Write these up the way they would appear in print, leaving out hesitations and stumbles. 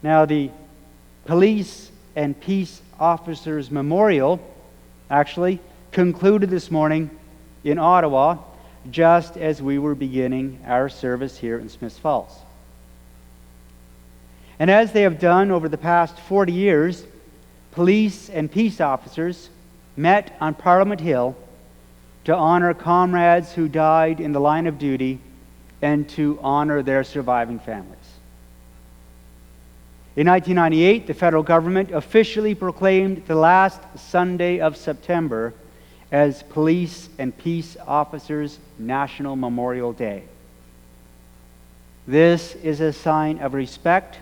Now, the Police and Peace Officers Memorial actually concluded this morning in Ottawa, just as we were beginning our service here in Smiths Falls. And as they have done over the past 40 years, police and peace officers met on Parliament Hill to honor comrades who died in the line of duty and to honor their surviving families. In 1998, the federal government officially proclaimed the last Sunday of September as Police and Peace Officers National Memorial Day. This is a sign of respect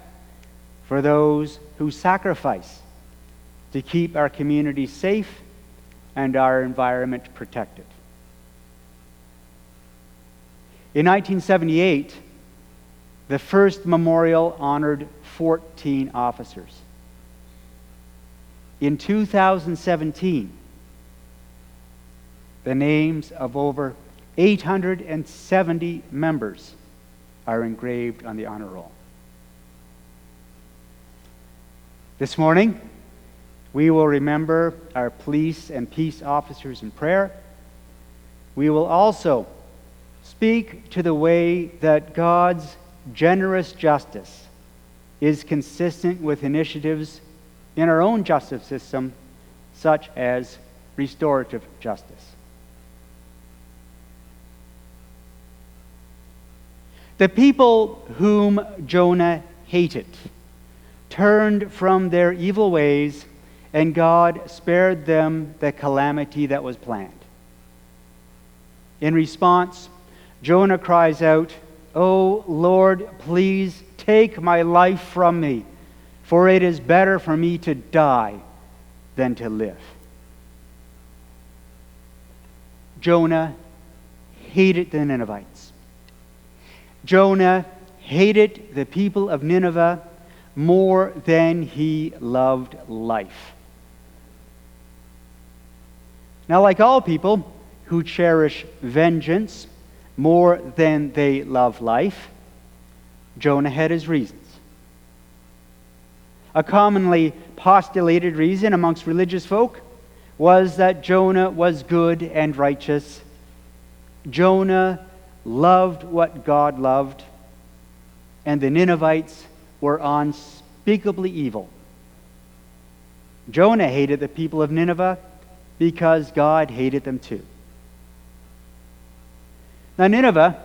for those who sacrifice to keep our communities safe and our environment protected. In 1978, the first memorial honored 14 officers. In 2017, the names of over 870 members are engraved on the honor roll. This morning, we will remember our police and peace officers in prayer. We will also speak to the way that God's generous justice is consistent with initiatives in our own justice system, such as restorative justice. The people whom Jonah hated turned from their evil ways, and God spared them the calamity that was planned. In response, Jonah cries out, "O Lord, please take my life from me, for it is better for me to die than to live." Jonah hated the Ninevites. Jonah hated the people of Nineveh more than he loved life. Now, like all people who cherish vengeance more than they love life, Jonah had his reasons. A commonly postulated reason amongst religious folk was that Jonah was good and righteous. Jonah loved what God loved, and the Ninevites were unspeakably evil. Jonah hated the people of Nineveh because God hated them too. Now, Nineveh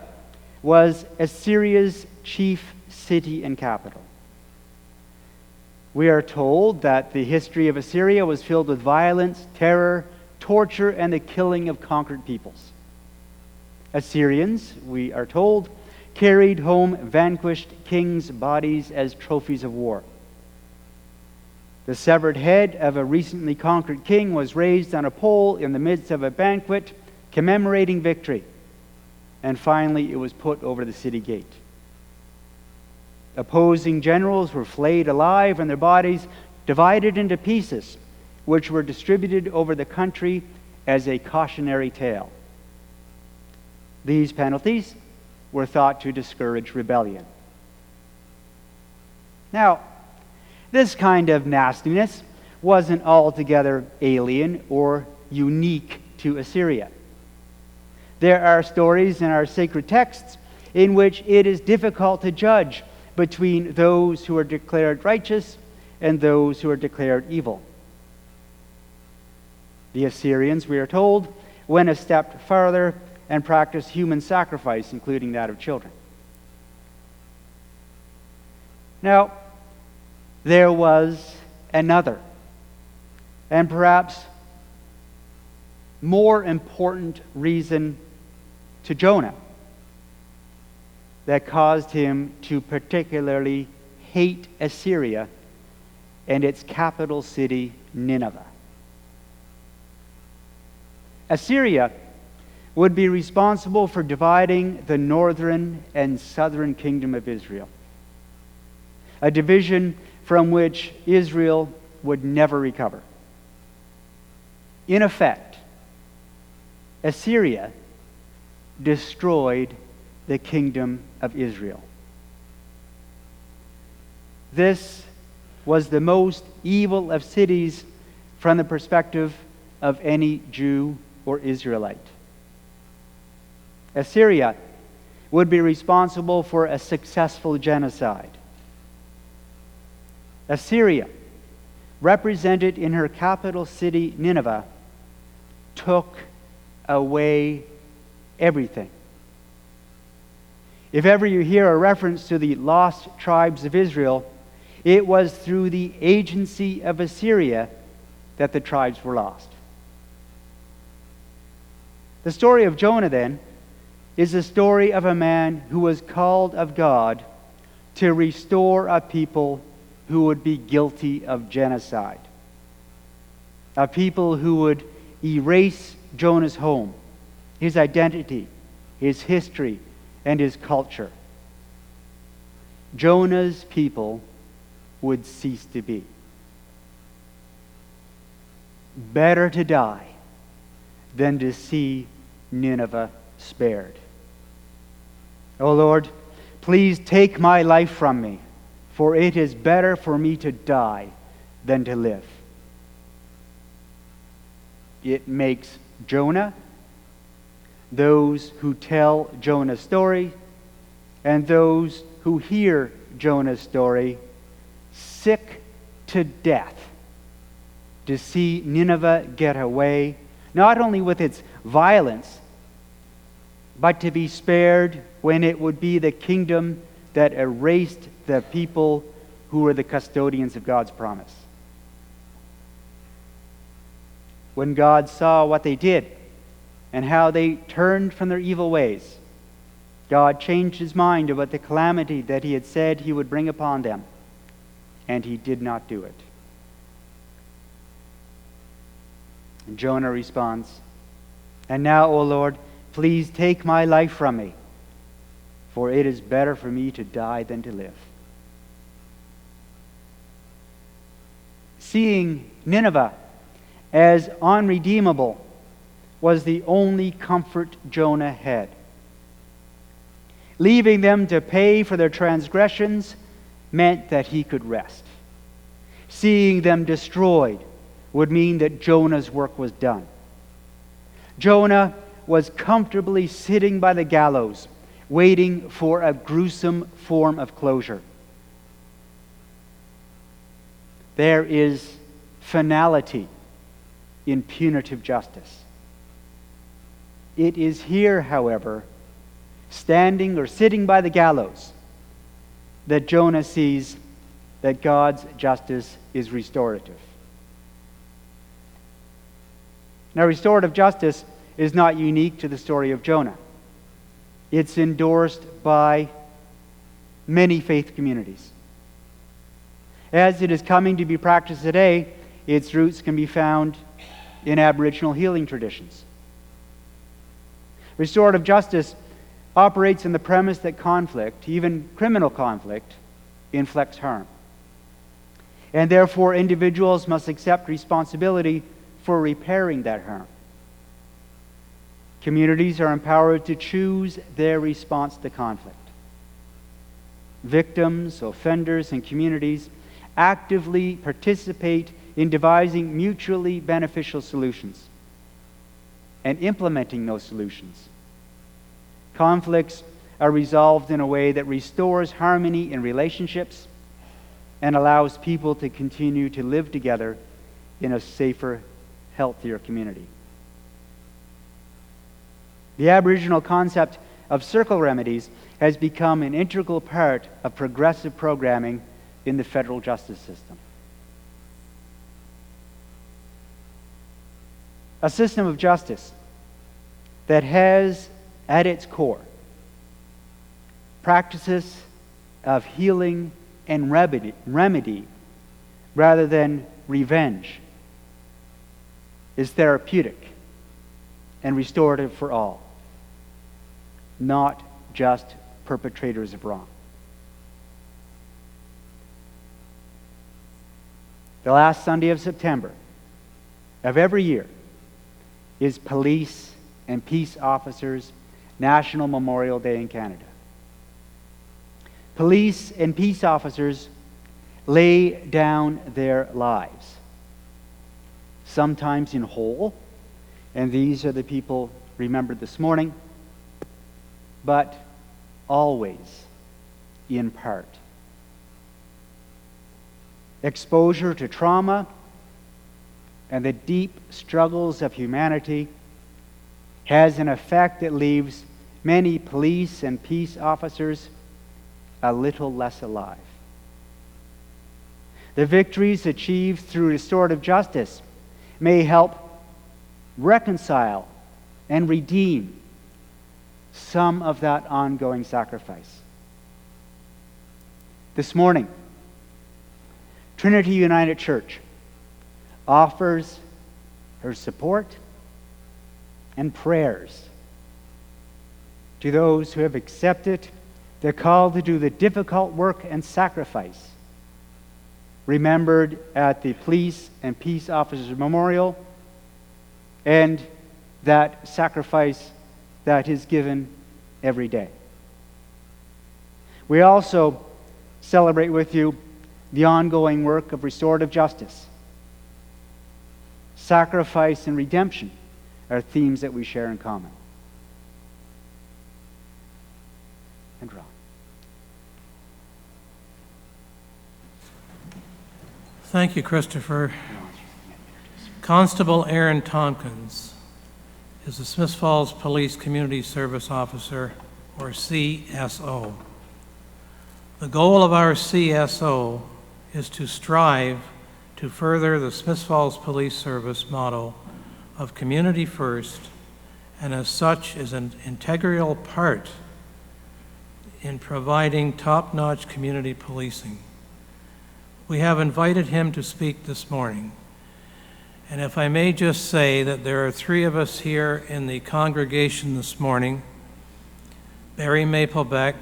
was Assyria's chief city and capital. We are told that the history of Assyria was filled with violence, terror, torture, and the killing of conquered peoples. Assyrians, we are told, carried home vanquished kings' bodies as trophies of war. The severed head of a recently conquered king was raised on a pole in the midst of a banquet commemorating victory. And finally, it was put over the city gate. Opposing generals were flayed alive and their bodies divided into pieces, which were distributed over the country as a cautionary tale. These penalties were thought to discourage rebellion. Now, this kind of nastiness wasn't altogether alien or unique to Assyria. There are stories in our sacred texts in which it is difficult to judge between those who are declared righteous and those who are declared evil. The Assyrians, we are told, went a step farther and practiced human sacrifice, including that of children. Now, there was another, and perhaps more important reason to Jonah that caused him to particularly hate Assyria and its capital city, Nineveh. Assyria would be responsible for dividing the northern and southern kingdom of Israel, a division from which Israel would never recover. In effect, Assyria destroyed the kingdom of Israel. This was the most evil of cities from the perspective of any Jew or Israelite. Assyria would be responsible for a successful genocide. Assyria, represented in her capital city, Nineveh, took away everything. If ever you hear a reference to the lost tribes of Israel, it was through the agency of Assyria that the tribes were lost. The story of Jonah, then, is the story of a man who was called of God to restore a people who would be guilty of genocide. A people who would erase Jonah's home, his identity, his history, and his culture. Jonah's people would cease to be. Better to die than to see Nineveh spared. O Lord, please take my life from me, for it is better for me to die than to live. It makes Jonah, those who tell Jonah's story, and those who hear Jonah's story sick to death to see Nineveh get away, not only with its violence, but to be spared when it would be the kingdom that erased the people who were the custodians of God's promise. When God saw what they did and how they turned from their evil ways, God changed his mind about the calamity that he had said he would bring upon them, and he did not do it. And Jonah responds, "And now, O Lord, please take my life from me, for it is better for me to die than to live." Seeing Nineveh as unredeemable was the only comfort Jonah had. Leaving them to pay for their transgressions meant that he could rest. Seeing them destroyed would mean that Jonah's work was done. Jonah was comfortably sitting by the gallows, waiting for a gruesome form of closure. There is finality in punitive justice. It is here, however, standing or sitting by the gallows, that Jonah sees that God's justice is restorative. Now, restorative justice is not unique to the story of Jonah. It's endorsed by many faith communities. As it is coming to be practiced today, its roots can be found in Aboriginal healing traditions. Restorative justice operates on the premise that conflict, even criminal conflict, inflicts harm. And therefore, individuals must accept responsibility for repairing that harm. Communities are empowered to choose their response to conflict. Victims, offenders, and communities actively participate in devising mutually beneficial solutions and implementing those solutions. Conflicts are resolved in a way that restores harmony in relationships and allows people to continue to live together in a safer, healthier community. The Aboriginal concept of circle remedies has become an integral part of progressive programming in the federal justice system. A system of justice that has at its core practices of healing and remedy rather than revenge is therapeutic and restorative for all, not just perpetrators of wrong. The last Sunday of September of every year is Police and Peace Officers National Memorial Day in Canada. Police and peace officers lay down their lives, sometimes in whole, and these are the people remembered this morning, but always in part. Exposure to trauma and the deep struggles of humanity has an effect that leaves many police and peace officers a little less alive. The victories achieved through restorative justice may help reconcile and redeem some of that ongoing sacrifice. This morning, Trinity United Church offers her support and prayers to those who have accepted the call to do the difficult work and sacrifice remembered at the Police and Peace Officers Memorial, and that sacrifice that is given every day. We also celebrate with you the ongoing work of restorative justice. Sacrifice and redemption are themes that we share in common. And Ron. Thank you, Christopher. Constable Aaron Tompkins is the Smiths Falls Police Community Service Officer, or CSO. The goal of our CSO is to strive to further the Smiths Falls Police Service motto of community first, and as such is an integral part in providing top-notch community policing. We have invited him to speak this morning. And if I may just say that there are three of us here in the congregation this morning, Barry Maplebeck,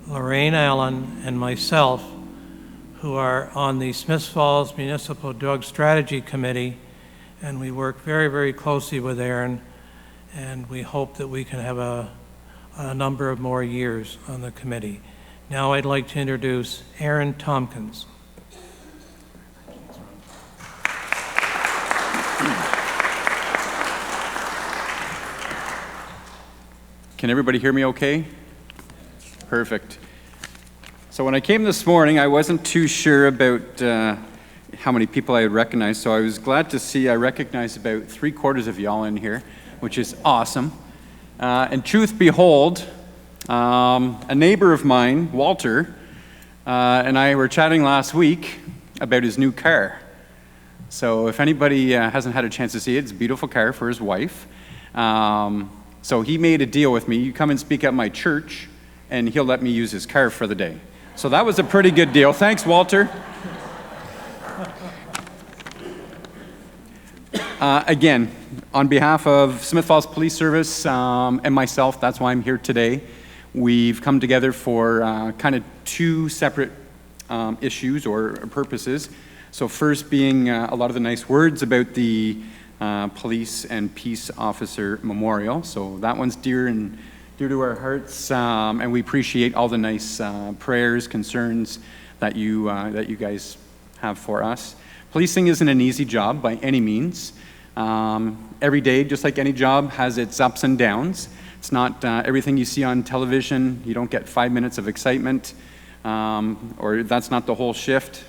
Lorraine Allen, and myself, who are on the Smiths Falls Municipal Drug Strategy Committee, and we work very, very closely with Aaron, and we hope that we can have a number of more years on the committee. Now I'd like to introduce Aaron Tompkins. Can everybody hear me okay? Perfect. So when I came this morning, I wasn't too sure about how many people I would recognize, so I was glad to see I recognized about 3/4 of y'all in here, which is awesome. And truth behold, a neighbor of mine, Walter, and I were chatting last week about his new car. So if anybody hasn't had a chance to see it, it's a beautiful car for his wife. So he made a deal with me. You come and speak at my church, and he'll let me use his car for the day. So that was a pretty good deal. Thanks, Walter. Again, on behalf of Smiths Falls Police Service and myself, that's why I'm here today. We've come together for kind of two separate issues or purposes. So first being a lot of the nice words about the Police and Peace Officer Memorial. So that one's dear to our hearts, and we appreciate all the nice prayers, concerns that you guys have for us. Policing isn't an easy job by any means. Every day, just like any job, has its ups and downs. It's not everything you see on television. You don't get 5 minutes of excitement, or that's not the whole shift.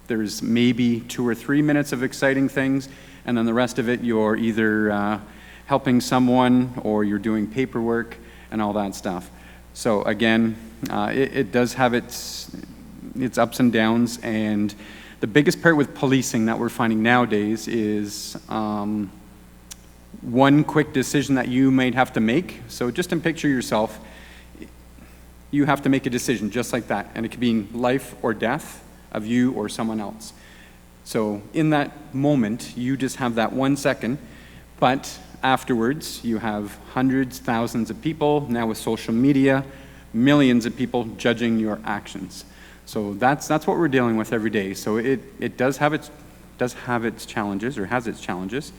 There's maybe 2 or 3 minutes of exciting things, and then the rest of it you're either helping someone or you're doing paperwork and all that stuff. So again, it does have its ups and downs, and the biggest part with policing that we're finding nowadays is one quick decision that you might have to make. So just picture yourself, you have to make a decision just like that, and it could mean life or death of you or someone else. So in that moment, you just have that 1 second, but afterwards, you have hundreds, thousands of people, now with social media, millions of people judging your actions. So that's what we're dealing with every day. So it does have its challenges, or has its challenges.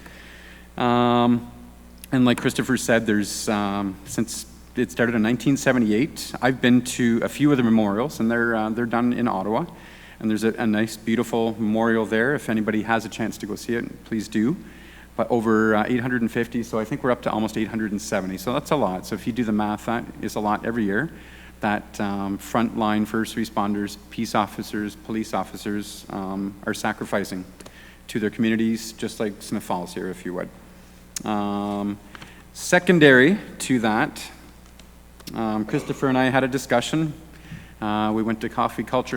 And like Christopher said, there's since it started in 1978, I've been to a few of the memorials, and they're done in Ottawa. And there's a nice, beautiful memorial there. If anybody has a chance to go see it, please do. But over 850, so I think we're up to almost 870. So that's a lot. So if you do the math, that is a lot every year that frontline first responders, peace officers, police officers are sacrificing to their communities, just like Smith Falls here, if you would. Secondary to that, Christopher and I had a discussion. We went to Coffee Culture